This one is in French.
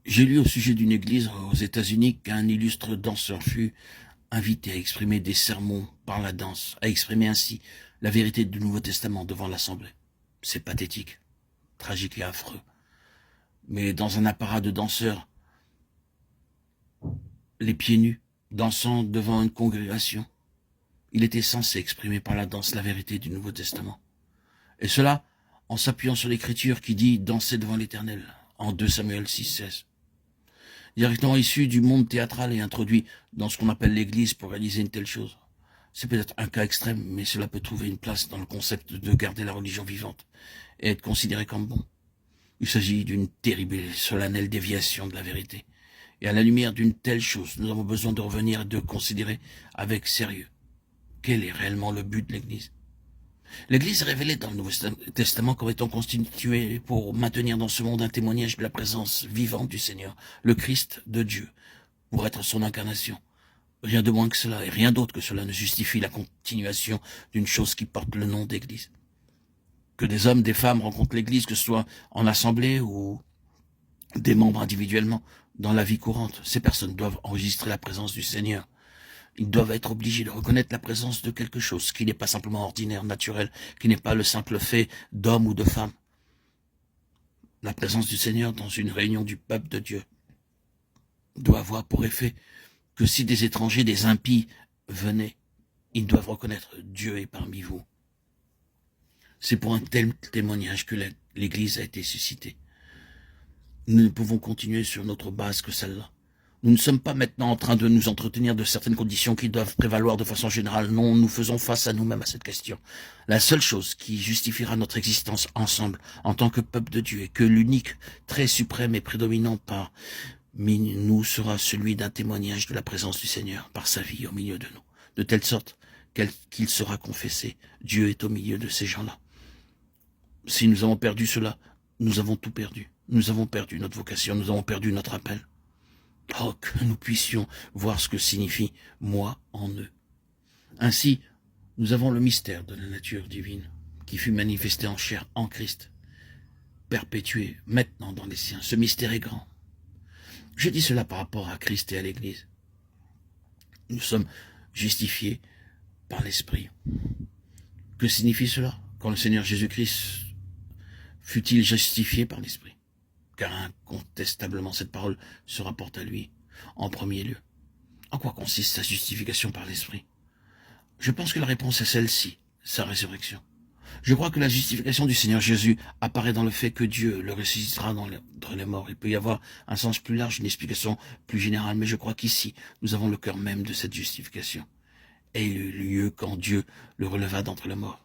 J'ai lu au sujet d'une église aux États-Unis qu'un illustre danseur fut invité à exprimer des sermons par la danse, à exprimer ainsi la vérité du Nouveau Testament devant l'Assemblée. C'est pathétique, tragique et affreux. Mais dans un apparat de danseurs, les pieds nus, dansant devant une congrégation, il était censé exprimer par la danse la vérité du Nouveau Testament. Et cela en s'appuyant sur l'Écriture qui dit « danser devant l'Éternel » en 2 Samuel 6,16. Directement issu du monde théâtral et introduit dans ce qu'on appelle l'Église pour réaliser une telle chose. C'est peut-être un cas extrême, mais cela peut trouver une place dans le concept de garder la religion vivante et être considéré comme bon. Il s'agit d'une terrible et solennelle déviation de la vérité. Et à la lumière d'une telle chose, nous avons besoin de revenir et de considérer avec sérieux quel est réellement le but de l'Église. L'Église est révélée dans le Nouveau Testament comme étant constituée pour maintenir dans ce monde un témoignage de la présence vivante du Seigneur, le Christ de Dieu, pour être son incarnation. Rien de moins que cela et rien d'autre que cela ne justifie la continuation d'une chose qui porte le nom d'Église. Que des hommes, des femmes rencontrent l'Église, que ce soit en assemblée ou des membres individuellement, dans la vie courante, ces personnes doivent enregistrer la présence du Seigneur. Ils doivent être obligés de reconnaître la présence de quelque chose qui n'est pas simplement ordinaire, naturel, qui n'est pas le simple fait d'homme ou de femme. La présence du Seigneur dans une réunion du peuple de Dieu doit avoir pour effet que si des étrangers, des impies venaient, ils doivent reconnaître Dieu est parmi vous. C'est pour un tel témoignage que l'Église a été suscitée. Nous ne pouvons continuer sur notre base que celle-là. Nous ne sommes pas maintenant en train de nous entretenir de certaines conditions qui doivent prévaloir de façon générale. Non, nous faisons face à nous-mêmes à cette question. La seule chose qui justifiera notre existence ensemble, en tant que peuple de Dieu, et que l'unique trait suprême et prédominant parmi nous sera celui d'un témoignage de la présence du Seigneur par sa vie au milieu de nous. De telle sorte qu'il sera confessé. Dieu est au milieu de ces gens-là. Si nous avons perdu cela, nous avons tout perdu. Nous avons perdu notre vocation, nous avons perdu notre appel. Oh, que nous puissions voir ce que signifie « moi en eux ». Ainsi, nous avons le mystère de la nature divine qui fut manifesté en chair en Christ, perpétué maintenant dans les siens. Ce mystère est grand. Je dis cela par rapport à Christ et à l'Église. Nous sommes justifiés par l'Esprit. Que signifie cela? Quand le Seigneur Jésus-Christ fut-il justifié par l'Esprit? Car incontestablement cette parole se rapporte à lui en premier lieu. En quoi consiste sa justification par l'Esprit? Je pense que la réponse est celle-ci, sa résurrection. Je crois que la justification du Seigneur Jésus apparaît dans le fait que Dieu le ressuscitera d'entre les morts. Il peut y avoir un sens plus large, une explication plus générale, mais je crois qu'ici, nous avent le cœur même de cette justification. Et il eut lieu quand Dieu le releva d'entre les morts.